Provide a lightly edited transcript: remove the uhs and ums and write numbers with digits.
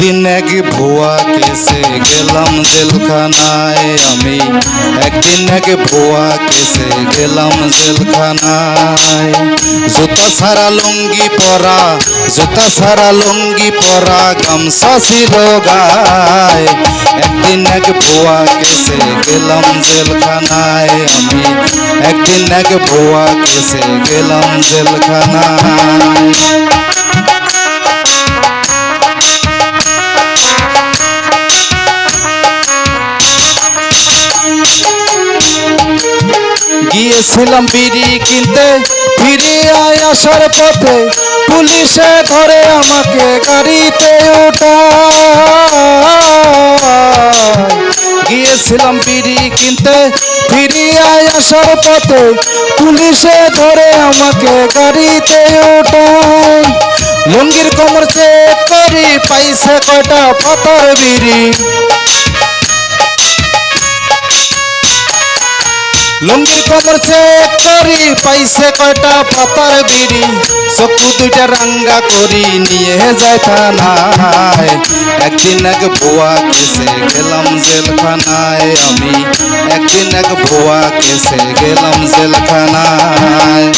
একদিন এক ভুয়া কেসে গেলাম জেলখানায় আমি, একদিন এক ভুয়া কেসে গেলাম জেলখানায়। জুতা ছাড়া লুঙ্গি পরা, জুতা ছাড়া লুঙ্গি পরা, গামছা ছিল গায়ে। একদিন এক ভুয়া কেসে গেলাম জেলখানায় আমি, একদিন এক ভুয়া কেসে গেলাম জেলখানায়। গিয়েছিলাম বিড়ি কিনতে, ফিরে আসার পথে পুলিশে ধরে আমাকে গাড়িতে ওঠায়। গিয়েছিলাম বিড়ি কিনতে, ফিরে আসার পথে পুলিশে ধরে আমাকে গাড়িতে ওঠায়। লুঙ্গির কোমর চেক করি, পাইছে কয়টা পাতার বিড়ি। লুঙ্গির কোমর চেক করি, পাইছে কয়টা পাতার বিড়ি। চক্ষু দুইটা রাঙ্গা করি নিয়ে যায় থানায়। একদিন এক ভুয়া কেসে গেলাম জেলখানায় আমি, একদিন এক ভুয়া কেসে গেলাম জেলখানায়।